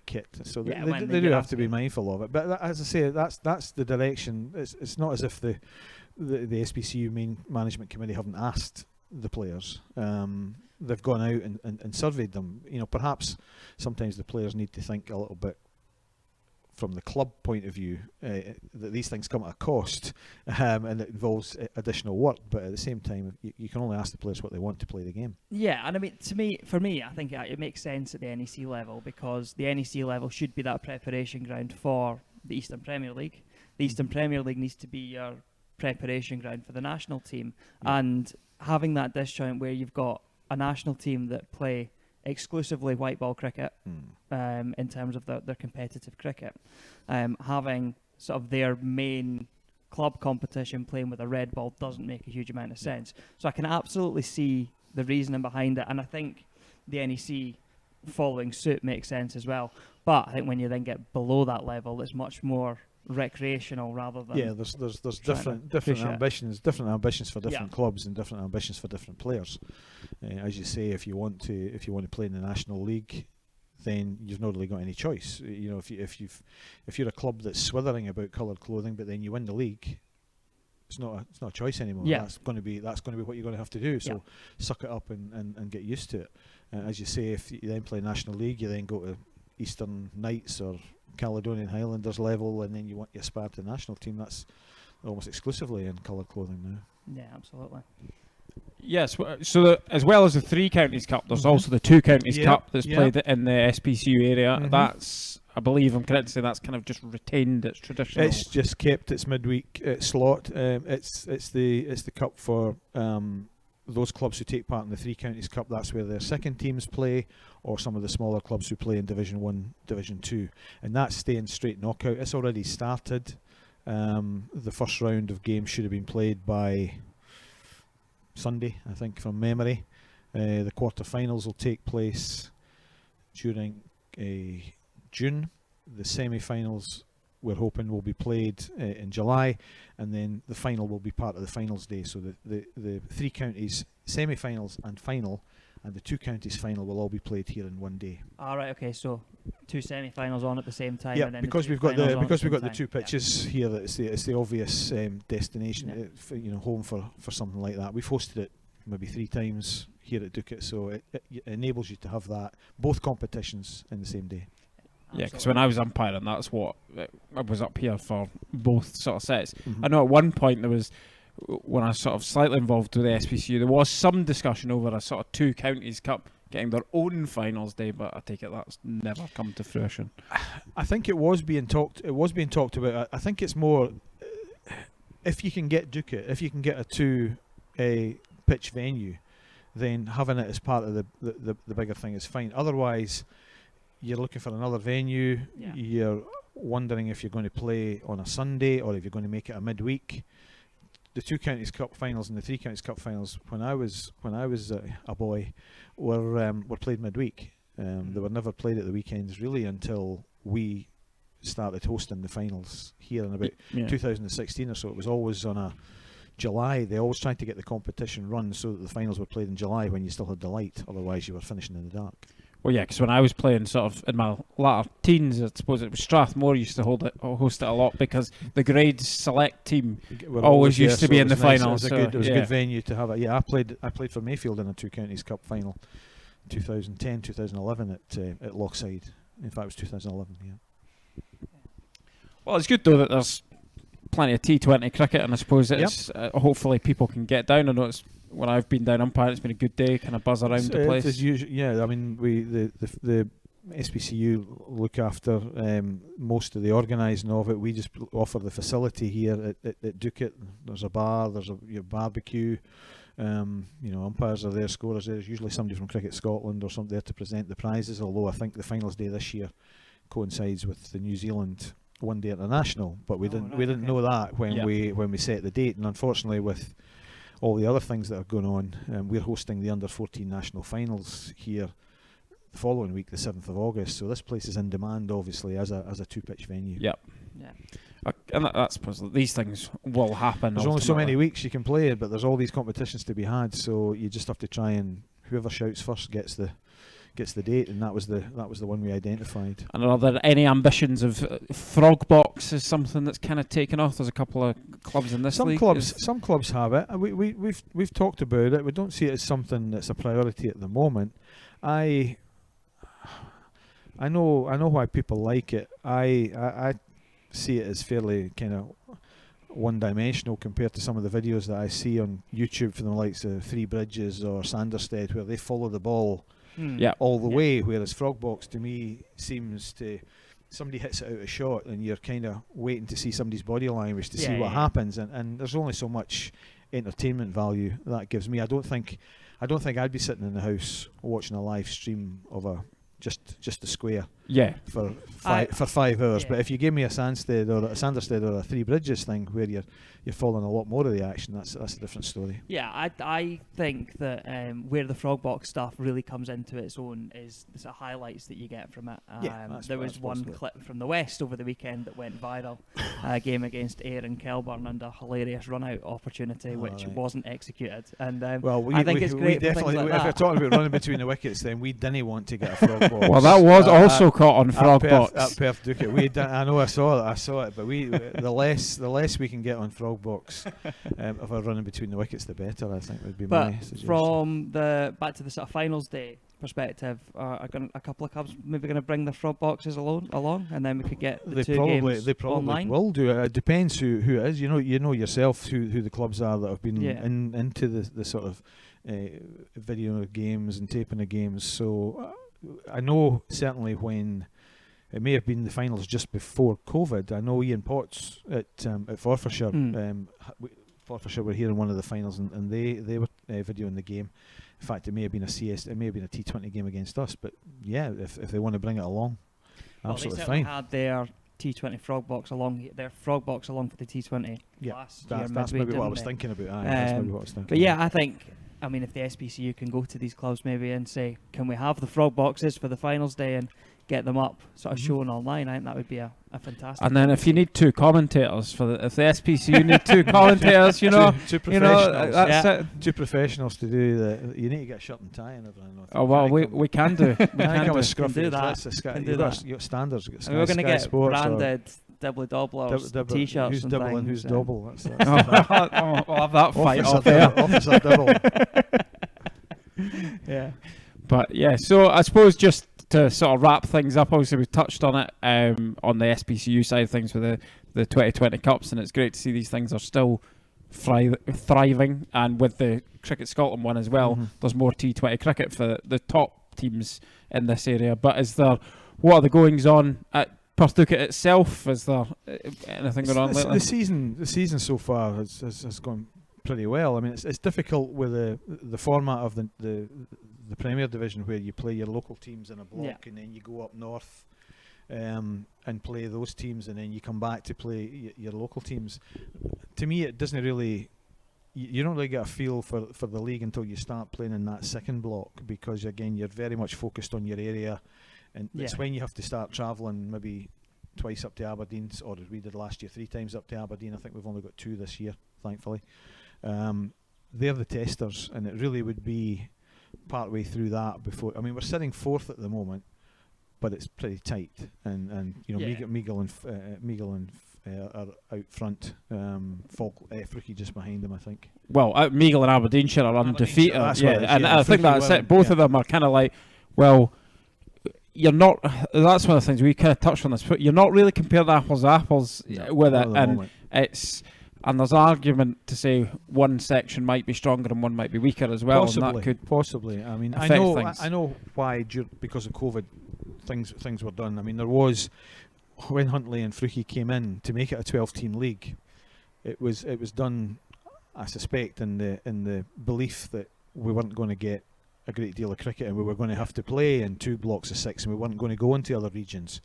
kit. So they do have to be mindful of it. But as I say, that's the direction. It's not as if the SPCU main management committee haven't asked the players. They've gone out and surveyed them. Perhaps sometimes the players need to think a little bit from the club point of view, that these things come at a cost, and it involves additional work. But at the same time, you can only ask the players what they want to play the game. Yeah, and I mean, for me, I think it makes sense at the NEC level, because the NEC level should be that preparation ground for the Eastern Premier League. The Eastern Premier League needs to be your preparation ground for the national team, and having that disjoint where you've got a national team that play exclusively white ball cricket, in terms of their competitive cricket, having sort of their main club competition playing with a red ball doesn't make a huge amount of sense. So I can absolutely see the reasoning behind it, and I think the NEC following suit makes sense as well. But I think when you then get below that level, it's much more recreational rather than there's different ambitions for different clubs and different ambitions for different players. As you say, if you want to play in the National League, then you've not really got any choice. If you're a club that's swithering about coloured clothing, but then you win the league, it's not a choice anymore. That's going to be what you're going to have to do. So suck it up and get used to it. As you say, if you then play National League, you then go to Eastern Knights or Caledonian Highlanders level, and then you aspire to the national team. That's almost exclusively in coloured clothing now. Yeah, absolutely. Yes, so as well as the Three Counties Cup, there's also the Two Counties Cup that's played in the SPCU area. That's, I believe I'm correct to say, that's kind of just retained its traditional. It's just kept its midweek slot. It's the cup for those clubs who take part in the Three Counties Cup. That's where their second teams play, or some of the smaller clubs who play in Division 1, Division 2. And that's staying straight knockout. It's already started. The first round of games should have been played by Sunday, I think, from memory. The quarter-finals will take place during June. The semi-finals, we're hoping, will be played in July, and then the final will be part of the finals day. So the Three Counties semi-finals and final, and the Two Counties final will all be played here in one day. All right, okay, so two semi-finals on at the same time. Yeah, and then because we've got the two pitches here. That it's the obvious destination, home for something like that. We've hosted it maybe 3 times here at Doo'cot, so it enables you to have that both competitions in the same day. Yeah, because when I was umpiring, that's what I was up here for, both sort of sets. I know at one point there was, when I was sort of slightly involved with the SPCU, there was some discussion over a sort of Two Counties Cup getting their own finals day, but I take it that's never come to fruition. I think it was being talked about. I think it's more, if you can get Doo'cot, if you can get a 2 pitch venue, then having it as part of the bigger thing is fine. Otherwise, you're looking for another venue. You're wondering if you're going to play on a Sunday or if you're going to make it a midweek. The Two Counties Cup finals and the Three Counties Cup finals, when I was a boy, were played midweek. They were never played at the weekends really until we started hosting the finals here in about 2016 or so. It was always on a July. They always tried to get the competition run so that the finals were played in July when you still had the light. Otherwise, you were finishing in the dark. Well, yeah, because when I was playing sort of in my latter teens, I suppose it was Strathmore used to host it a lot because the grades select team always used to be in the final. It was a good venue to have it. Yeah, I played for Mayfield in a Two Counties Cup final, 2010, 2011 at Lochside. In fact, it was 2011. Yeah. Well, it's good though that there's plenty of T20 cricket, and I suppose it's hopefully people can get down. I know it's when I've been down umpiring, it's been a good day, kind of buzz around the place. I mean, the SPCU look after most of the organising of it. We just offer the facility here at Doo'cot. There's a bar, there's your barbecue. Umpires are there, scorers there. There's usually somebody from Cricket Scotland or something there to present the prizes. Although I think the finals day this year coincides with the New Zealand One Day International, but we didn't know that when we set the date, and unfortunately with all the other things that are going on, we're hosting the under-14 national finals here the following week, the 7th of August. So this place is in demand, obviously, as a two-pitch venue. Yep. Yeah. And that's possible. These things will happen. There's only so many weeks you can play it, but there's all these competitions to be had. So you just have to try, and whoever shouts first gets the date, and that was the one we identified. And are there any ambitions of Frog Box is something that's kind of taken off? There's a couple of clubs in this league. Some clubs have it. We've talked about it. We don't see it as something that's a priority at the moment. I know why people like it. I see it as fairly kind of one-dimensional compared to some of the videos that I see on YouTube from the likes of Three Bridges or Sanderstead, where they follow the ball all the way, whereas Frogbox to me seems to somebody hits it out a shot and you're kind of waiting to see somebody's body language to see what happens, and there's only so much entertainment value that gives me. I don't think I'd be sitting in the house watching a live stream of a just a square for 5 hours. But if you give me a Sanderstead or a Three Bridges thing where you're following a lot more of the action, that's a different story. Yeah, I think that where the Frogbox stuff really comes into its own is the sort of highlights that you get from it. There was one clip from the West over the weekend that went viral, a game against Ayr and Kelburn, and a hilarious run-out opportunity which wasn't executed. And I think it's great. Definitely, like if you're talking about running between the wickets, then we didn't want to get a Frogbox. Well, that was also caught on Frogbox at Perth Doo'cot. I know I saw it, but the less we can get on Frogbox of a running between the wickets, the better. I think would be my suggestion. From back to the sort of finals day perspective, are a couple of clubs maybe going to bring the Frogboxes along, and then we could get the two games They probably online? will do it. It depends who it is. You know yourself who the clubs are that have been into the sort of video games and taping of games. So I know certainly when it may have been the finals just before COVID. I know Ian Potts at Forfarshire. Forfarshire were here in one of the finals, and they were videoing the game. In fact, it may have been a T20 game against us. But yeah, if they want to bring it along, absolutely fine. They had their T20 Frogbox along, for the T20 last year. That's maybe what I was thinking about. That's maybe what I was thinking. But yeah, I think. I mean, if the SPCU can go to these clubs maybe and say, can we have the Frogboxes for the finals day and get them up sort of shown online, I think that would be a fantastic. And then if you need two commentators if the SPCU need two commentators, two professionals to do you need to get a shirt and tie and everything. Oh well, we can do. We can do scruffy. You've got standards. We're going to get branded Dibbly Dobblers T-shirts. Who's double and who's double? That's we'll have that fight off there. Officer double. Yeah. But yeah, so I suppose just to sort of wrap things up, obviously we touched on it on the SPCU side of things with the 2020 Cups, and it's great to see these things are still thriving, and with the Cricket Scotland one as well, there's more T20 cricket for the top teams in this area. But what are the goings on at Perth Doo'cot itself? Is there anything going on lately? The season so far has gone pretty well. I mean, it's difficult with the format of the Premier Division, where you play your local teams in a block and then you go up north and play those teams, and then you come back to play your local teams. To me, it doesn't really. You don't really get a feel for the league until you start playing in that second block, because again you're very much focused on your area, and it's when you have to start travelling maybe twice up to Aberdeen, or as we did last year, 3 times up to Aberdeen. I think we've only got 2 this year, thankfully. They're the testers, and it really would be part way through that before. I mean, we're sitting fourth at the moment, but it's pretty tight, and you know, Meagle are out front. Frookie just behind them, I think. Well, Meagle and Aberdeenshire are undefeated. And I think that's it. Both of them are kind of like, well, you're not. That's one of the things we kind of touched on this. But you're not really comparing apples to apples with it, and it's. And there's argument to say one section might be stronger and one might be weaker as well. Possibly, and that could possibly. I mean, I know why because of COVID, things were done. I mean, there was when Huntly and Frookie came in to make it a 12-team league. It was done, I suspect, in the belief that we weren't going to get a great deal of cricket and we were going to have to play in 2 blocks of 6 and we weren't going to go into other regions.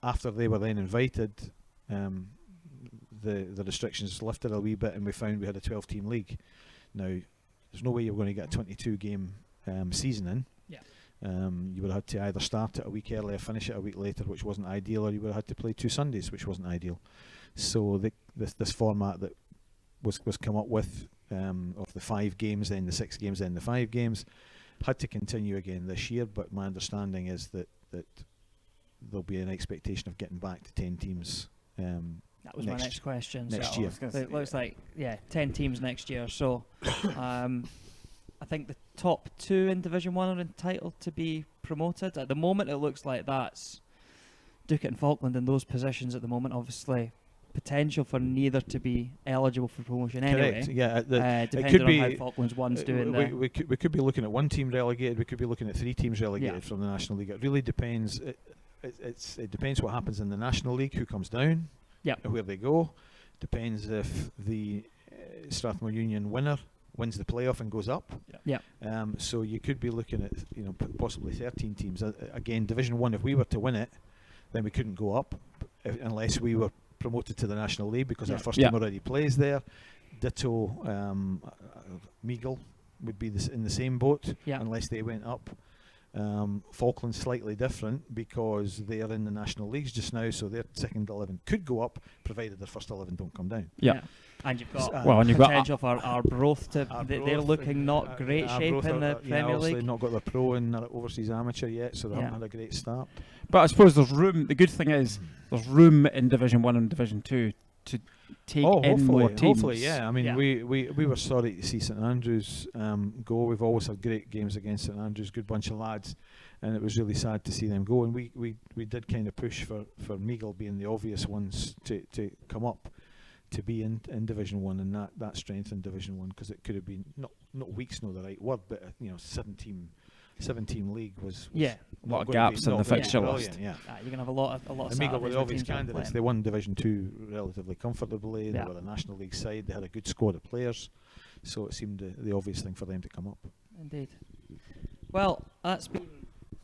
After they were then invited. The restrictions lifted a wee bit and we found we had a 12-team league. Now, there's no way you're going to get a 22-game season in. Yeah. You would have had to either start it a week earlier, finish it a week later, which wasn't ideal, or you would have had to play 2 Sundays, which wasn't ideal. So this format that was come up with of the 5 games, then the 6 games, then the 5 games, had to continue again this year. But my understanding is that there'll be an expectation of getting back to 10 teams. That was my next question. Next year. So it looks like 10 teams next year. So I think the top 2 in Division 1 are entitled to be promoted. At the moment, it looks like that's Doo'cot and Falkland in those positions at the moment. Obviously, potential for neither to be eligible for promotion Correct. anyway. Yeah, depending on how Falklands 1's doing. We could be looking at 1 team relegated. We could be looking at 3 teams relegated from the National League. It really depends. It depends what happens in the National League, who comes down. Where they go. Depends if the Strathmore Union winner wins the playoff and goes up. So you could be looking at possibly 13 teams. Again, Division 1, if we were to win it, then we couldn't go up unless we were promoted to the National League because our first team already plays there. Ditto, Meagle would be in the same boat unless they went up. Falkland's slightly different because they are in the national leagues just now, so their second 11 could go up provided their first 11 don't come down. And you've got potential for Arbroath to they're looking not great shape in the Premier League. They've not got their pro and their overseas amateur yet, so they haven't had a great start. But I suppose there's room. The good thing is there's room in Division 1 and Division 2 to take in more teams. Hopefully, I mean, we were sorry to see St Andrews go. We've always had great games against St Andrews, good bunch of lads, and it was really sad to see them go. And we did kind of push for Meagle being the obvious ones to come up to be in Division 1 and that strength in Division 1, because it could have been not weak's not the right word, but 7-team league was a lot of gaps in the fixture list. You're gonna have a lot of and Meagle were the obvious candidates. They won Division 2 relatively comfortably. They were a National League side. They had a good squad of players, so it seemed the obvious thing for them to come up. Indeed. Well, that's been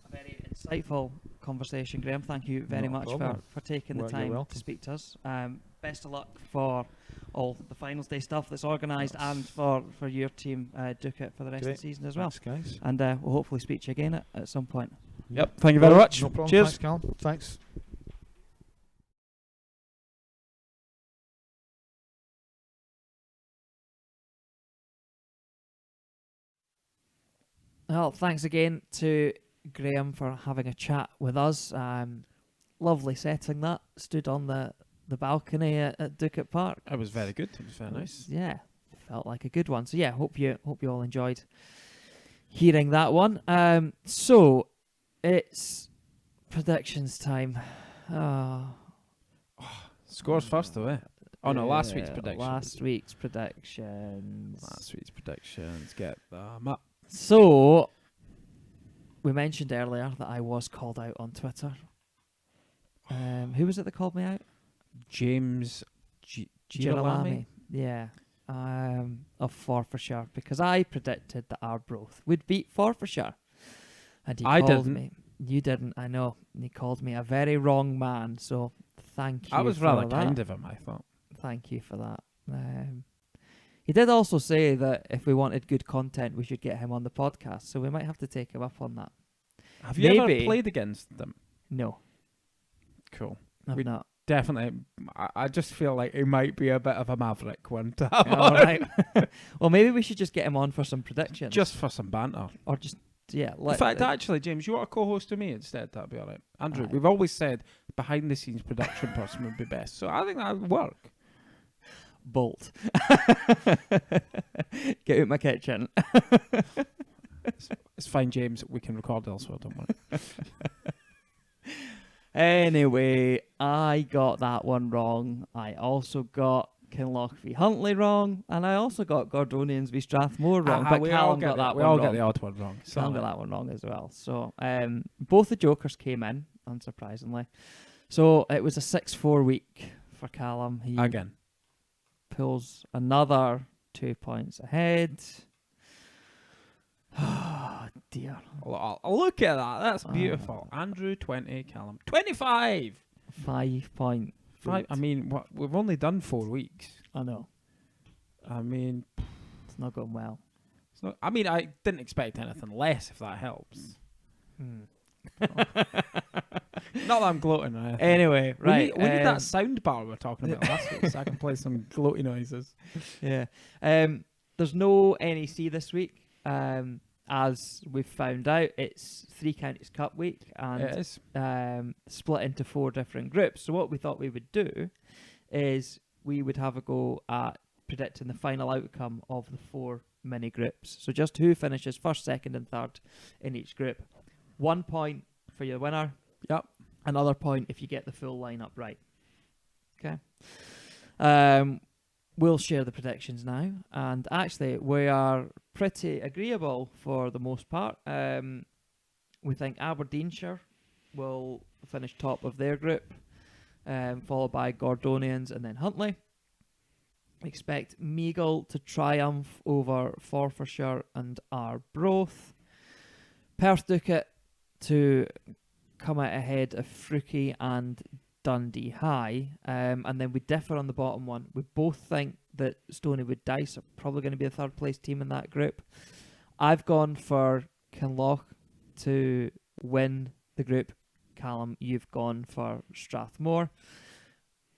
a very insightful conversation, Graham. Thank you very much for taking the time to speak to us. Best of luck for all the finals day stuff that's organised and for your team, Doo'cot, for the rest of the season as well. Thanks, guys. And we'll hopefully speak to you again at some point. Yep, thank you very much. No problem. Cheers. Thanks, Callum. Thanks. Well, thanks again to Graham for having a chat with us. Lovely setting that. Stood on the balcony at Doo'cot Park. It was very good. It was very nice. Yeah, felt like a good one. So yeah, hope you all enjoyed hearing that one. So it's predictions time. Scores first though, eh? Oh no, last week's predictions. Last week's predictions. Get them up. So we mentioned earlier that I was called out on Twitter. Who was it that called me out? James Girolami. Yeah. Of Forfarshire, because I predicted that Arbroath would beat Forfarshire. And he called me. You didn't, I know. And he called me a very wrong man, so thank you. I was for rather that. kind of him, I thought. Thank you for that. He did also say that if we wanted good content, we should get him on the podcast, so we might have to take him up on that. Have you ever played against them? No. Cool. I've not. definitely. I just feel like he might be a bit of a maverick one to have All on. right. Well, maybe we should just get him on for some predictions. Just for some banter. Or just, yeah. In fact, actually, James, you want to co-host with me instead? That'd be all right. Andrew, Aye. we've always said behind-the-scenes production person would be best, so I think that would work. Bolt. Get out my kitchen. It's fine, James. We can record elsewhere, don't worry. Anyway, I got that one wrong. I also got Kinloch v Huntly wrong, and I also got Gordonians v Strathmore wrong. But Callum got that we one all wrong. get the odd one wrong. Callum got that one wrong as well. So both the jokers came in, unsurprisingly. So it was a 6-4 week for Callum. He Again. pulls another 2 points ahead. Oh, dear. Look at that. That's beautiful. Andrew, 20. Callum, 25. 5 point. I mean, we've only done 4 weeks. I know. I mean, It's not going well. it's not. I mean, I didn't expect anything less, if that helps. Not that I'm gloating. Or anything. Anyway, right. We need that sound bar we were talking about last week, so I can play some gloaty noises. Yeah. There's no NEC this week. As we've found out, it's 3 Counties Cup week and It is. split into 4 different groups. So what we thought we would do is we would have a go at predicting the final outcome of the 4 mini groups. So just who finishes first, second, and third in each group. 1 point for your winner. Yep. Another point if you get the full lineup right. Okay. We'll share the predictions now, and actually we are pretty agreeable for the most part. We think Aberdeenshire will finish top of their group, followed by Gordonians and then Huntly. We expect Meagle to triumph over Forfarshire and Arbroath. Perth Doo'cot to come out ahead of Fruki and Dundee High, and then we differ on the bottom one. We both think that Stonywood Dice are probably going to be the third place team in that group. I've gone for Kinloch to win the group. Callum, you've gone for Strathmore.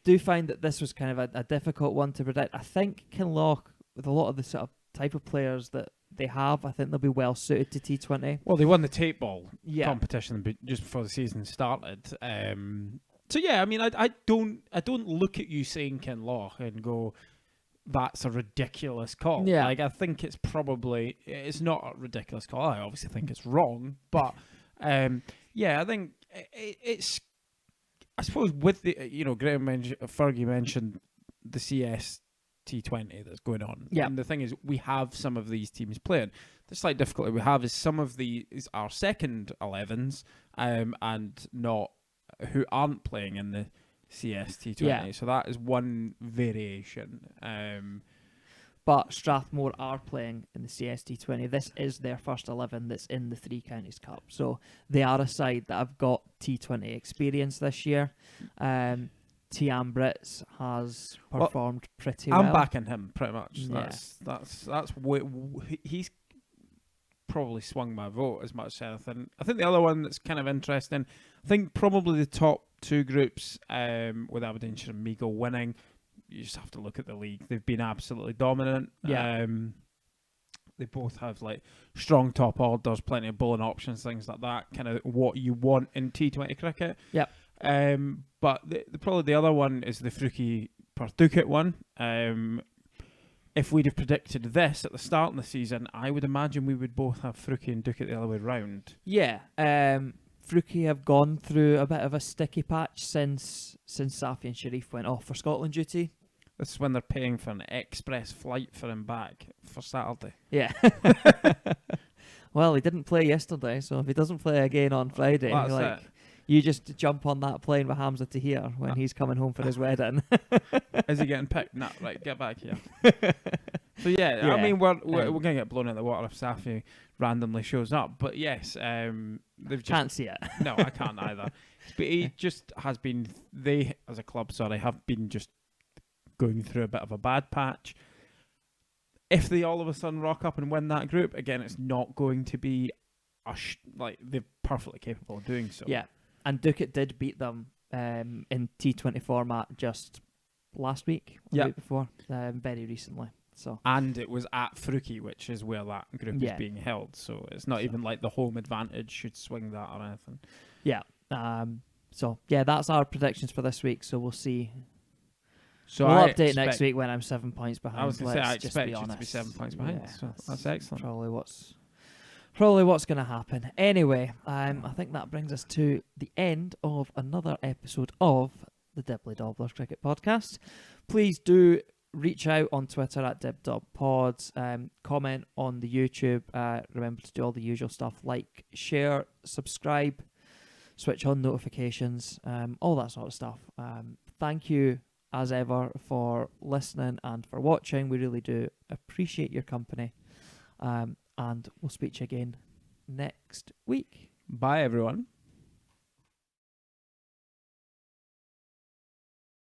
Do find that this was kind of a difficult one to predict. I think Kinloch, with a lot of the sort of type of players that they have, I think they'll be well suited to T20. Well, they won the tape ball Yeah. competition just before the season started. So yeah, I mean, I don't look at you saying Kinloch and go, that's a ridiculous call. Yeah. Like, I think it's not a ridiculous call. I obviously think it's wrong, but yeah, I think it's. I suppose with the Graham Fergie mentioned the CS T20 that's going on. Yeah. And the thing is, we have some of these teams playing. The slight difficulty we have is some of these are second 11s, and not who aren't playing in the CS T20. Yeah. So that is one variation. But Strathmore are playing in the CST20. This is their first 11 that's in the 3 Counties Cup. So they are a side that have got T20 experience this year. Tian Brits has performed pretty well. I'm backing him pretty much. Yeah. That's he's probably swung my vote as much as anything. I think the other one that's kind of interesting, I think probably the top 2 groups, with Aberdeenshire and Meagle winning. You just have to look at the league. They've been absolutely dominant. Yeah. They both have like strong top orders, plenty of bowling options, things like that. Kind of what you want in T20 cricket. Yep. But probably the other one is the Fruki Perth Doo'cot one. If we'd have predicted this at the start of the season, I would imagine we would both have Fruki and Doo'cot the other way round. Yeah. Fruki have gone through a bit of a sticky patch since Safi and Sharif went off for Scotland duty. This is when they're paying for an express flight for him back for Saturday. Yeah. Well, he didn't play yesterday, so if he doesn't play again on Friday, That's it. you just jump on that plane with Hamza Tahir when he's coming home for his wedding. Is he getting picked? No, right, get back here. So yeah, Yeah, I mean we're going to get blown out of the water if Safi randomly shows up. But yes, they've just Can't see it. no, I can't either. But he just has been. They as a club, have been just going through a bit of a bad patch. If they all of a sudden rock up and win that group again, it's not going to be they're perfectly capable of doing so. Yeah, and Doo'cot did beat them in T20 format just last week, or the week before, very recently. So, and it was at Fruki, which is where that group is being held. So it's not even like the home advantage should swing that or anything. Yeah. So yeah, that's our predictions for this week. So we'll see. So we'll update next week when I'm 7 points behind. I was going to say I Let's expect just you be to be 7 points behind. Yeah, so that's excellent. Probably what's going to happen. Anyway, I think that brings us to the end of another episode of the Dibbly Dobblers Cricket Podcast. Please do reach out on Twitter at dibdobpods, comment on the YouTube, remember to do all the usual stuff like share, subscribe, switch on notifications, all that sort of stuff. Thank you as ever for listening and for watching. We really do appreciate your company, and we'll speak to you again next week. Bye everyone.